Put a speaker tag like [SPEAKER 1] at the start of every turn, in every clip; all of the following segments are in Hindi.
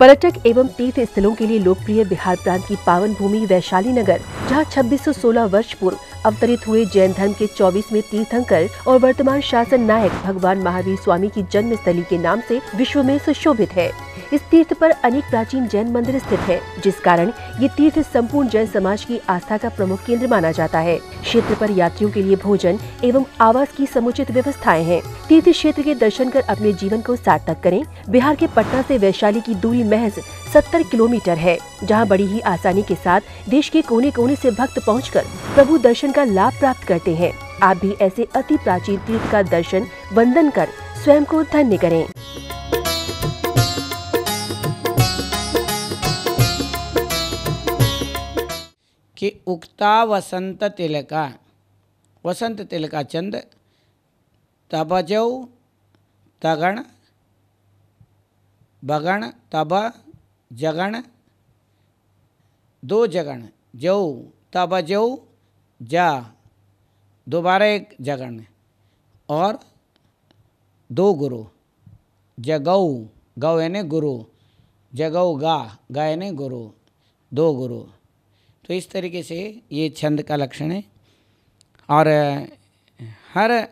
[SPEAKER 1] पर्यटक एवं तीर्थ स्थलों के लिए लोकप्रिय बिहार प्रांत की पावन भूमि वैशाली नगर, जहां 2616 वर्ष पूर्व अवतरित हुए जैन धर्म के 24वें तीर्थंकर और वर्तमान शासन नायक भगवान महावीर स्वामी की जन्मस्थली के नाम से विश्व में सुशोभित है। इस तीर्थ पर अनेक प्राचीन जैन मंदिर स्थित हैं, जिस कारण ये तीर्थ संपूर्ण जैन समाज की आस्था का प्रमुख केंद्र माना जाता है। क्षेत्र पर यात्रियों के लिए भोजन एवं आवास की समुचित व्यवस्थाएं हैं। तीर्थ क्षेत्र के दर्शन कर अपने जीवन को सार्थक करें। बिहार के पटना से वैशाली की दूरी महज 70 किलोमीटर है, जहां बड़ी ही आसानी के साथ देश के कोने कोने से भक्त पहुंचकर प्रभु दर्शन का लाभ प्राप्त करते हैं। आप भी ऐसे अति प्राचीन तीर्थ का दर्शन वंदन कर स्वयं को धन्य करें।
[SPEAKER 2] कि उक्ता वसंत तिलका चंद तबजौ तगण बगण तब जगण दो जगण जौ तबजौ जा दोबारा एक जगण और दो गुरु जगौ गौ यानी गुरु जगौ गा यानी गुरु दो गुरु। तो इस तरीके से ये छंद का लक्षण है और हर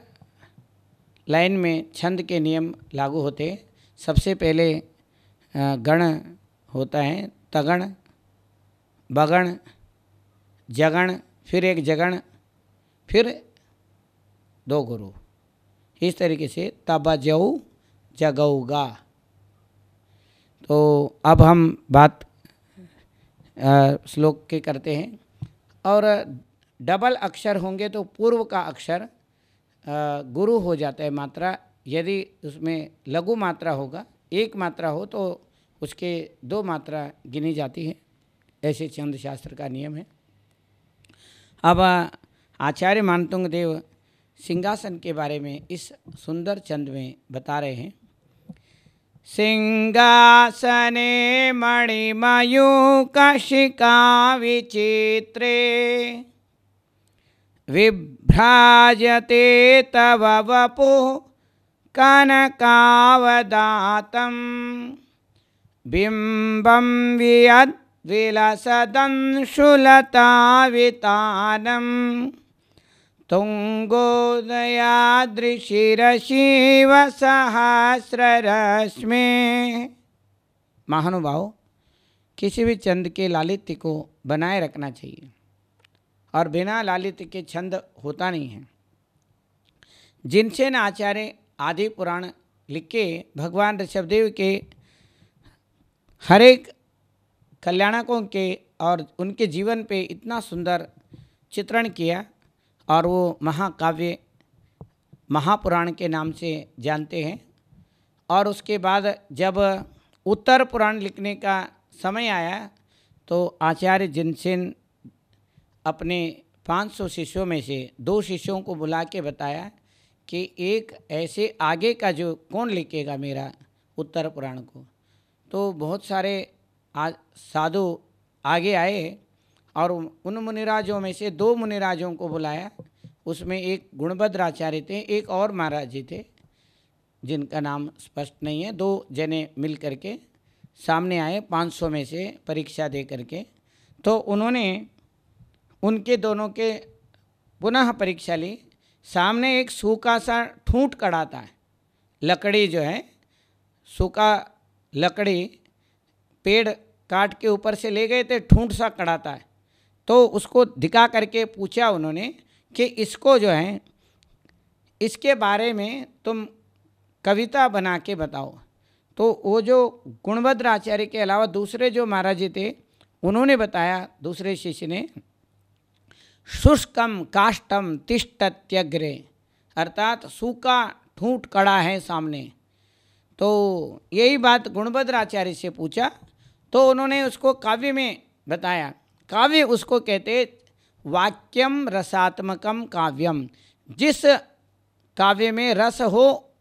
[SPEAKER 2] लाइन में छंद के नियम लागू होते हैं। सबसे पहले गण होता है, तगण बगण जगण, फिर एक जगण, फिर दो गुरु। इस तरीके से तबजौ जगौगा। तो अब हम बात श्लोक के करते हैं। और डबल अक्षर होंगे तो पूर्व का अक्षर गुरु हो जाता है मात्रा। यदि उसमें लघु मात्रा होगा, एक मात्रा हो तो उसके दो मात्रा गिनी जाती है। ऐसे छंद शास्त्र का नियम है। अब आचार्य मानतुंग देव सिंहासन के बारे में इस सुंदर छंद में बता रहे हैं। सिंहासने मणिमयूकशिखा विचित्रे विभ्राजते तव वपुः कनकावदातं बिम्बं विलसदंशुलतावितानं तुंगोदयादृशिरशिव सहस्ररश्मि। महानुभाव, किसी भी छंद के लालित्य को बनाए रखना चाहिए और बिना लालित्य के छंद होता नहीं है। जिनसेन आचार्य आदि पुराण लिख के भगवान ऋषभदेव के हरेक कल्याणकों के और उनके जीवन पे इतना सुंदर चित्रण किया और वो महाकाव्य महापुराण के नाम से जानते हैं। और उसके बाद जब उत्तर पुराण लिखने का समय आया तो आचार्य जिनसेन अपने 500 शिष्यों में से 2 शिष्यों को बुला के बताया कि एक ऐसे आगे का जो कौन लिखेगा मेरा उत्तर पुराण को। तो बहुत सारे साधु आगे आए और उन मुनिराजों में से 2 मुनिराजों को बुलाया। उसमें एक गुणभद्राचार्य थे, एक और महाराज जी थे जिनका नाम स्पष्ट नहीं है। 2 जने मिल करके सामने आए 500 में से परीक्षा दे करके। तो उन्होंने उनके दोनों के पुनः परीक्षा ली। सामने एक सूखा सा ठूंठ कड़ाता है, लकड़ी जो है सूखा लकड़ी पेड़ काट के ऊपर से ले गए थे, ठूंठ सा कड़ाता है। तो उसको दिखा करके पूछा उन्होंने कि इसको जो है इसके बारे में तुम कविता बना के बताओ। तो वो जो गुणभद्र आचार्य के अलावा दूसरे जो महाराज जी थे उन्होंने बताया, दूसरे शिष्य ने, शुष्कम काष्टम तिष्ठत्यग्रे, अर्थात सूखा ठूंठ कड़ा है सामने। तो यही बात गुणभद्र आचार्य से पूछा तो उन्होंने उसको काव्य में बताया। काव्य उसको कहते वाक्यम रसात्मकम काव्यम। जिस काव्य में रस हो,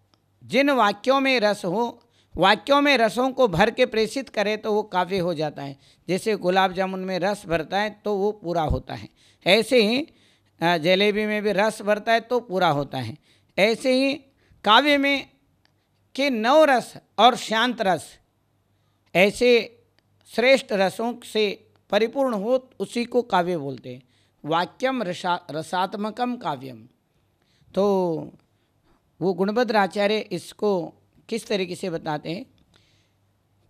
[SPEAKER 2] जिन वाक्यों में रस हो, वाक्यों में रसों को भर के प्रेषित करे तो वो काव्य हो जाता है। जैसे गुलाब जामुन में रस भरता है तो वो पूरा होता है। ऐसे ही जलेबी में भी रस भरता है तो पूरा होता है। ऐसे ही काव्य में के नव रस और शांत रस, ऐसे श्रेष्ठ रसों से परिपूर्ण हो उसी को काव्य बोलते हैं। वाक्यम रसात्मकम काव्यम। तो वो गुणभद्र आचार्य इसको किस तरीके से बताते हैं,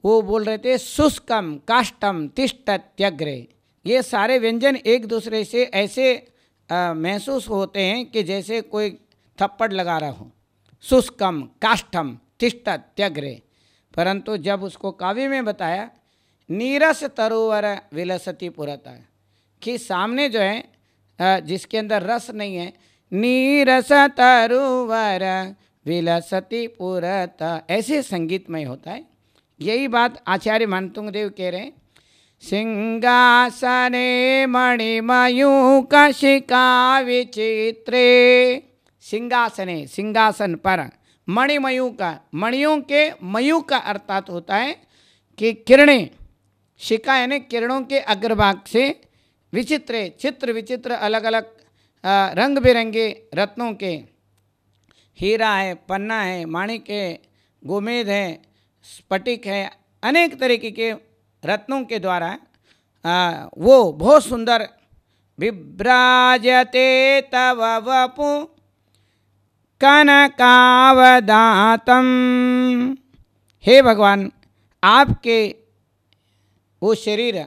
[SPEAKER 2] वो बोल रहे थे शुष्कम काष्ठम तिष्ठत्यग्रे। ये सारे व्यंजन एक दूसरे से ऐसे महसूस होते हैं कि जैसे कोई थप्पड़ लगा रहा हो। शुष्कम काष्ठम तिष्ठत्यग्रे। परंतु जब उसको काव्य में बताया, नीरस तरोवर विलसती पुरता, कि सामने जो है जिसके अंदर रस नहीं है, नीरस तरोवर विलसती पुरता, ऐसे संगीतमय होता है। यही बात आचार्य मानतुंग देव कह रहे हैं। सिंहासने मणिमयूक शिखा विचित्रे। सिंहासने, सिंहासन पर, मणिमयूक, मणियों के मयूक का अर्थात होता है कि किरणें, शिखा यानी किरणों के अग्रभाग से, विचित्र चित्र विचित्र अलग अलग रंग बिरंगे रत्नों के, हीरा है, पन्ना है, माणिक है, गोमेद है, स्फटिक है, अनेक तरीके के रत्नों के द्वारा वो बहुत सुंदर। विभ्राजते तव वपु कनकावदातम। हे भगवान, आपके वो शरीर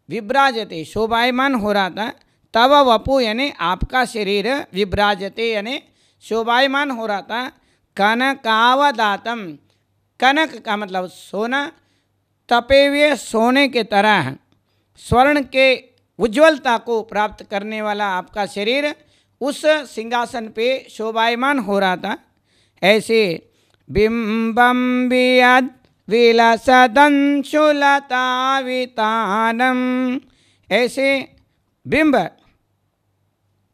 [SPEAKER 2] विभ्राजते, शोभायमान हो रहा था। तव वपु यानी आपका शरीर, विभ्राजते यानी शोभायमान हो रहा था। कनकावदातम, कनक का मतलब सोना, तपे हुए सोने के तरह स्वर्ण के उज्ज्वलता को प्राप्त करने वाला आपका शरीर उस सिंहासन पे शोभायमान हो रहा था। ऐसे बिंबम वियद विलसदंशुलतावितानम, ऐसे बिंब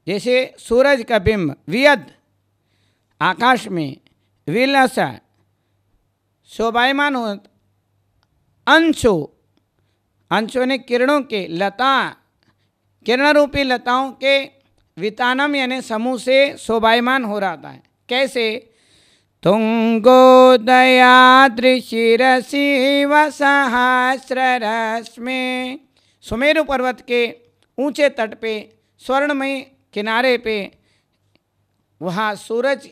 [SPEAKER 2] जैसे सूरज का बिंब, वियद आकाश में, विलस शोभायमान हो, अंशु, अंशों ने किरणों के, लता किरण रूपी लताओं के, वितानम यानी समूह से शोभायमान हो रहा था। कैसे? तुंगोदयादृशिरसीव सहस्ररश्मि, सुमेरु पर्वत के ऊंचे तट पे, स्वर्णमय किनारे पे, वहाँ सूरज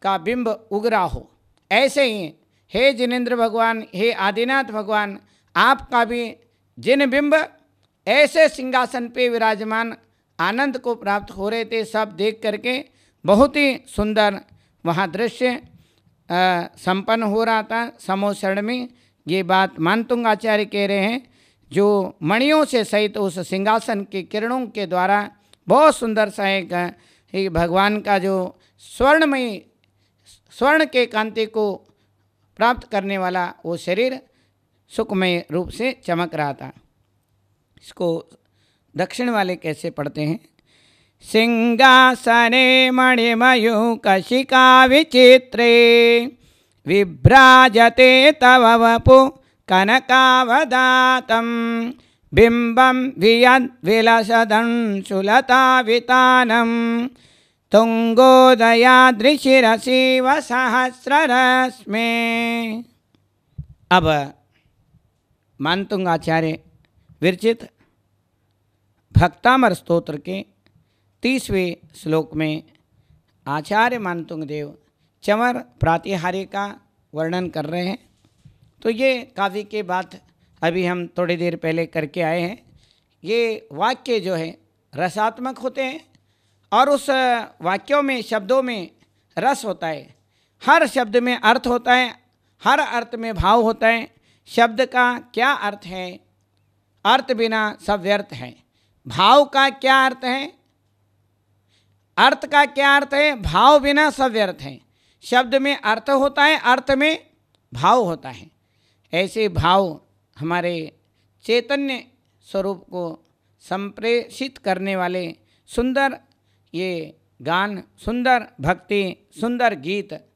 [SPEAKER 2] का बिंब उगरा हो। ऐसे ही हे जिनेंद्र भगवान, हे आदिनाथ भगवान, आपका भी जिन बिंब ऐसे सिंहासन पे विराजमान आनंद को प्राप्त हो रहे थे, सब देख करके बहुत ही सुंदर वहाँ दृश्य संपन्न हो रहा था समोशरण में। ये बात मानतुंग आचार्य कह रहे हैं, जो मणियों से सहित उस सिंहासन के किरणों के द्वारा बहुत सुंदर सा एक भगवान का जो स्वर्णमय, स्वर्ण के कांति को प्राप्त करने वाला वो शरीर सुखमय रूप से चमक रहा था। इसको दक्षिण वाले कैसे पढ़ते हैं? सिंहासने मणिमयूक शिखा विचित्रे विभ्राजते तव वपु कनकावदातम बिंबम वियद विलसदंशुलतावितानम तुंगोदयादृशिरसीव सहस्ररश्मि। अब मानतुंग आचार्य विरचित भक्तामर स्तोत्र के 30वें श्लोक में आचार्य मानतुंग देव चंवर प्रातिहार्य का वर्णन कर रहे हैं। तो ये काव्य के बात अभी हम थोड़ी देर पहले करके आए हैं। ये वाक्य जो है रसात्मक होते हैं और उस वाक्यों में, शब्दों में रस होता है। हर शब्द में अर्थ होता है, हर अर्थ में भाव होता है। शब्द का क्या अर्थ है? अर्थ बिना सब व्यर्थ है। भाव का क्या अर्थ है? अर्थ का क्या अर्थ है? भाव बिना सब व्यर्थ है। शब्द में अर्थ होता है, अर्थ में भाव होता है। ऐसे भाव हमारे चैतन्य स्वरूप को संप्रेषित करने वाले सुंदर ये गान, सुंदर भक्ति, सुंदर गीत,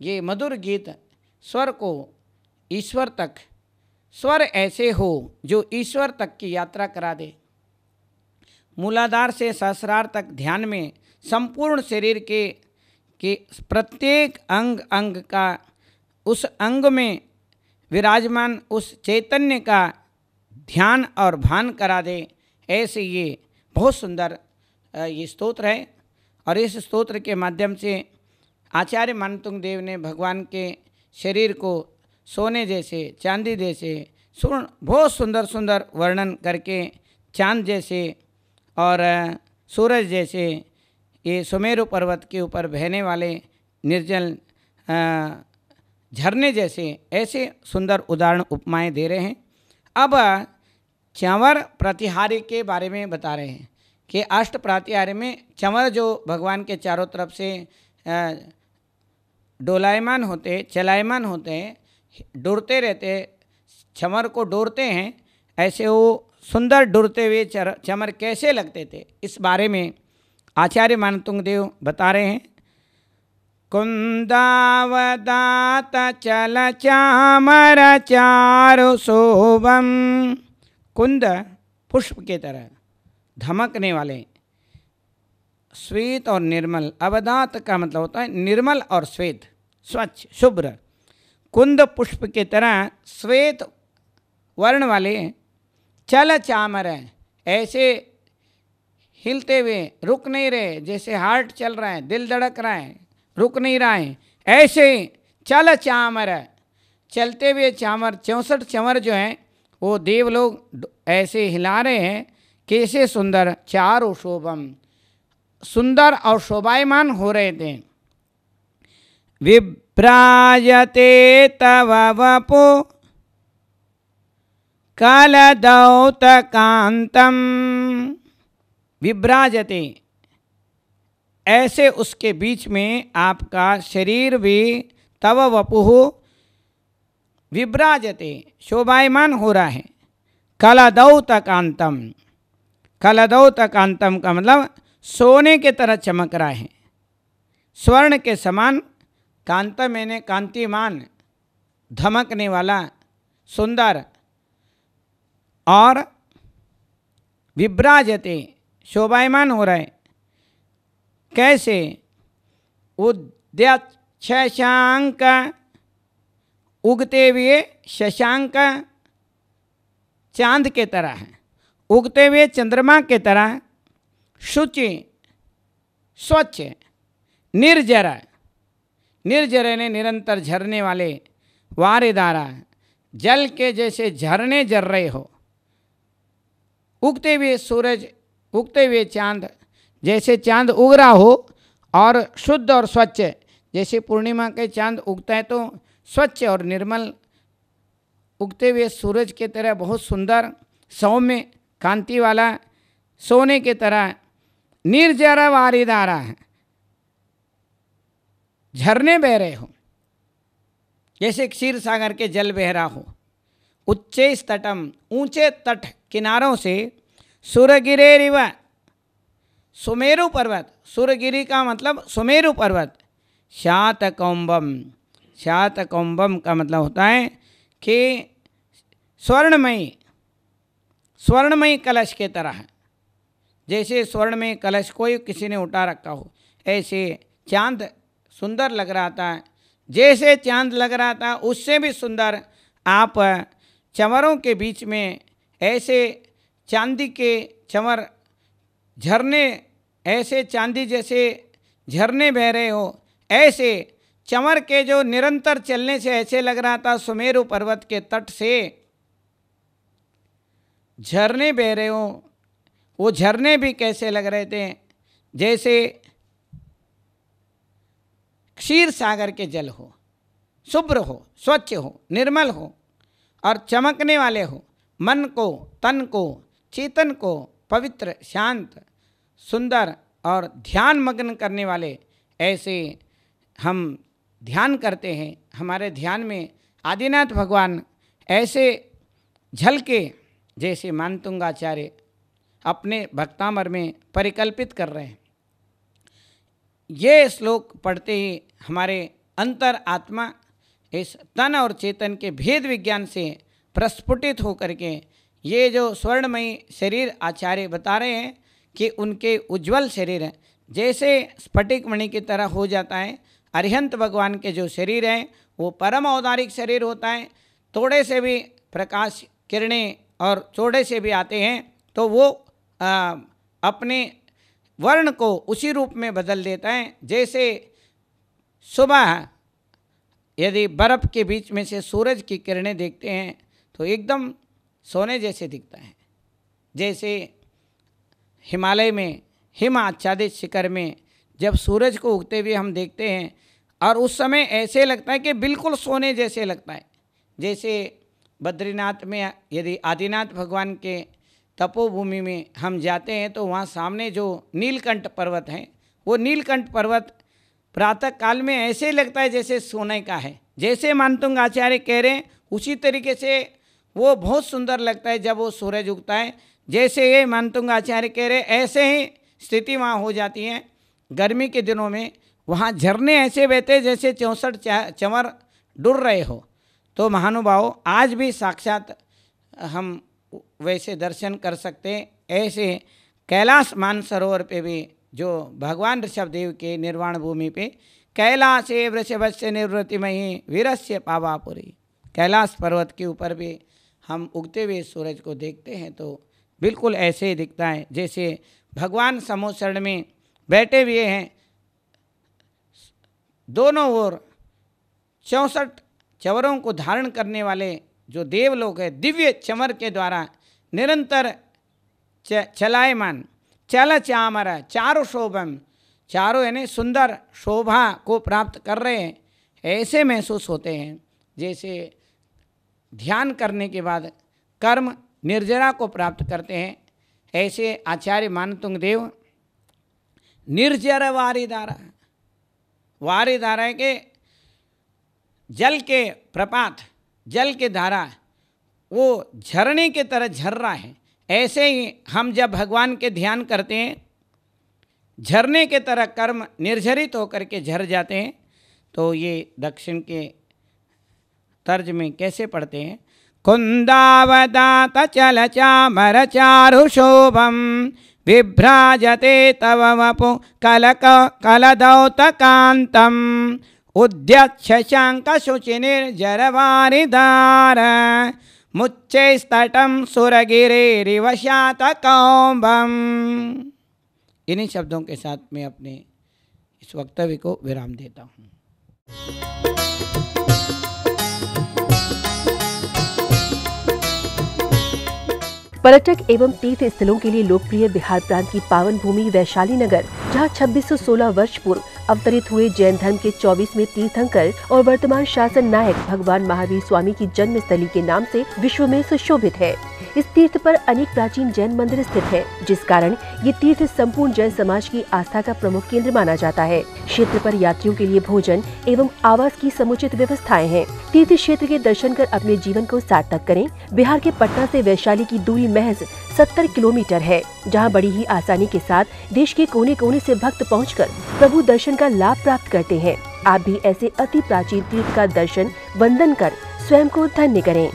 [SPEAKER 2] ये मधुर गीत स्वर को ईश्वर तक, स्वर ऐसे हो जो ईश्वर तक की यात्रा करा दे। मूलाधार से सहस्रार तक ध्यान में संपूर्ण शरीर के प्रत्येक अंग अंग का उस अंग में विराजमान उस चैतन्य का ध्यान और भान करा दे। ऐसे ये बहुत सुंदर ये स्तोत्र है। और इस स्तोत्र के माध्यम से आचार्य मानतुंग देव ने भगवान के शरीर को सोने जैसे, चांदी जैसे, बहुत सुंदर सुंदर वर्णन करके चांद जैसे और सूरज जैसे, ये सुमेरु पर्वत के ऊपर बहने वाले निर्जल झरने जैसे, ऐसे सुंदर उदाहरण उपमाएं दे रहे हैं। अब चंवर प्रतिहारी के बारे में बता रहे हैं कि अष्ट प्रतिहारी में चंवर जो भगवान के चारों तरफ से डोलायमान होते, चलायमान होते हैं, डोरते रहते, चंवर को डोरते हैं, ऐसे वो सुंदर डुरते हुए चमर कैसे लगते थे, इस बारे में आचार्य मानतुंग देव बता रहे हैं। कुंदावदात चल चामर चारु शोभम, कुंद पुष्प के तरह धमकने वाले, श्वेत और निर्मल, अवदात का मतलब होता है निर्मल और श्वेत, स्वच्छ शुभ्र, कुंद पुष्प के तरह श्वेत वर्ण वाले, चल चामर, ऐसे हिलते हुए, रुक नहीं रहे, जैसे हार्ट चल रहा है, दिल धड़क रहा है, रुक नहीं रहा है, ऐसे चल चामर, चलते हुए चामर, 64 चंवर जो हैं वो देव लोग ऐसे हिला रहे हैं, कैसे सुंदर, चारु शोभम, सुंदर और शोभायमान हो रहे थे। विभ्राजते तव वपु कलदौतकांतम, विभ्राजते, ऐसे उसके बीच में आपका शरीर भी, तव वपुः, विभ्राजते, शोभायमान हो रहा है। कलदौतकांतम, कलदौतकांतम का मतलब सोने के तरह चमक रहा है, स्वर्ण के समान, कांत मैंने कांतिमान, धमकने वाला, सुंदर, और विभ्राजते, शोभायमान हो रहा है। कैसे? उद्यत शशांक, उगते हुए शशांक, चांद के तरह है, उगते हुए चंद्रमा के तरह, शुचि, स्वच्छ, निर्जर, निर्जर ने निरंतर झरने वाले, वारिदारा, जल के जैसे झरने झर रहे हो, उगते हुए सूरज, उगते हुए चांद, जैसे चांद उग रहा हो, और शुद्ध और स्वच्छ, जैसे पूर्णिमा के चांद उगता है तो स्वच्छ और निर्मल, उगते हुए सूरज के तरह बहुत सुंदर, सौम्य, कांति वाला, सोने के तरह, निर्जर वारिदारा, झरने बह रहे हो, जैसे क्षीर सागर के जल बह रहा हो। उच्चे तटम, ऊंचे तट किनारों से, सुरगिरेरिव, सुमेरु पर्वत, सुरगिरी का मतलब सुमेरु पर्वत, शातकौंबम, शातकौंबम का मतलब होता है कि स्वर्णमयी, स्वर्णमयी कलश के तरह है, जैसे स्वर्णमयी कलश कोई किसी ने उठा रखा हो, ऐसे चांद सुंदर लग रहा था, जैसे चांद लग रहा था उससे भी सुंदर आप चंवरों के बीच में ऐसे चांदी के चंवर, झरने, ऐसे चांदी जैसे झरने बह रहे हो, ऐसे चंवर के जो निरंतर चलने से ऐसे लग रहा था सुमेरु पर्वत के तट से झरने बह रहे हो। वो झरने भी कैसे लग रहे थे? जैसे क्षीर सागर के जल हो, शुभ्र हो, स्वच्छ हो, निर्मल हो और चमकने वाले हो, मन को, तन को, चेतन को पवित्र, शांत, सुंदर और ध्यान मग्न करने वाले, ऐसे हम ध्यान करते हैं। हमारे ध्यान में आदिनाथ भगवान ऐसे झलके जैसे मानतुंगाचार्य अपने भक्तामर में परिकल्पित कर रहे हैं। ये श्लोक पढ़ते ही हमारे अंतर आत्मा इस तन और चेतन के भेद विज्ञान से प्रस्फुटित होकर के ये जो स्वर्णमयी शरीर आचार्य बता रहे हैं कि उनके उज्जवल शरीर है जैसे स्फटिक मणि की तरह हो जाता है। अरिहंत भगवान के जो शरीर हैं वो परम औदारिक शरीर होता है। थोड़े से भी प्रकाश किरणें और चौड़े से भी आते हैं तो वो अपने वर्ण को उसी रूप में बदल देता है। जैसे सुबह यदि बर्फ़ के बीच में से सूरज की किरणें देखते हैं तो एकदम सोने जैसे दिखता है। जैसे हिमालय में हिम आच्छादित शिखर में जब सूरज को उगते हुए हम देखते हैं और उस समय ऐसे लगता है कि बिल्कुल सोने जैसे लगता है। जैसे बद्रीनाथ में यदि आदिनाथ भगवान के तपोभूमि में हम जाते हैं तो वहाँ सामने जो नीलकंठ पर्वत है वो नीलकंठ पर्वत प्रातः काल में ऐसे लगता है जैसे सोने का है। जैसे मानतुंग आचार्य कह रहे हैं उसी तरीके से वो बहुत सुंदर लगता है जब वो सूरज उगता है। जैसे ये मानतुंग आचार्य कह रहे ऐसे ही स्थिति वहाँ हो जाती है। गर्मी के दिनों में वहाँ झरने ऐसे बहते जैसे 64 चंवर डुल रहे हो। तो महानुभाव आज भी साक्षात हम वैसे दर्शन कर सकते हैं। ऐसे कैलाश मानसरोवर पे भी जो भगवान ऋषभदेव के निर्वाण भूमि पे कैलाशे वृषभस्य निवृत्तिमयी वीरस्य पावापुरी, कैलाश पर्वत के ऊपर भी हम उगते हुए सूरज को देखते हैं तो बिल्कुल ऐसे ही दिखता है जैसे भगवान समोसरण में बैठे हुए हैं। दोनों ओर 64 चंवरों को धारण करने वाले जो देवलोक है दिव्य चमर के द्वारा निरंतर चलायमान चल चामर चारु शोभम, चारों यानी सुंदर शोभा को प्राप्त कर रहे हैं ऐसे महसूस होते हैं। जैसे ध्यान करने के बाद कर्म निर्जरा को प्राप्त करते हैं ऐसे आचार्य मानतुंग देव निर्जर वारिधारा, वारिधारा है कि जल के प्रपात, जल के धारा वो झरने की तरह झर रहा है। ऐसे ही हम जब भगवान के ध्यान करते हैं झरने के तरह कर्म निर्झरित होकर के झर जाते हैं। तो ये दक्षिण के तर्ज में कैसे पढ़ते हैं, कुंदावदात चल चामर चारु शोभम विभ्राजते तव वपु कलक कलदौत कांतम उद्यच्छशांक शुचि निर्जर वारिधार मुच्चैस्तटम सुरगिरेरिवशात कौंभम। इन्हीं शब्दों के साथ मैं अपने इस वक्तव्य को विराम देता हूँ।
[SPEAKER 1] पर्यटक एवं तीर्थ स्थलों के लिए लोकप्रिय बिहार प्रांत की पावन भूमि वैशाली नगर, जहां 2616 वर्ष पूर्व अवतरित हुए जैन धर्म के 24वें तीर्थंकर और वर्तमान शासन नायक भगवान महावीर स्वामी की जन्मस्थली के नाम से विश्व में सुशोभित है। इस तीर्थ पर अनेक प्राचीन जैन मंदिर स्थित है, जिस कारण ये तीर्थ संपूर्ण जैन समाज की आस्था का प्रमुख केंद्र माना जाता है। क्षेत्र पर यात्रियों के लिए भोजन एवं आवास की समुचित व्यवस्थाएं हैं। तीर्थ क्षेत्र के दर्शन कर अपने जीवन को सार्थक करें। बिहार के पटना से वैशाली की दूरी महज 70 किलोमीटर है, जहां बड़ी ही आसानी के साथ देश के कोने कोने से भक्त पहुंचकर प्रभु दर्शन का लाभ प्राप्त करते हैं। आप भी ऐसे अति प्राचीन तीर्थ का दर्शन वंदन कर स्वयं को धन्य करें।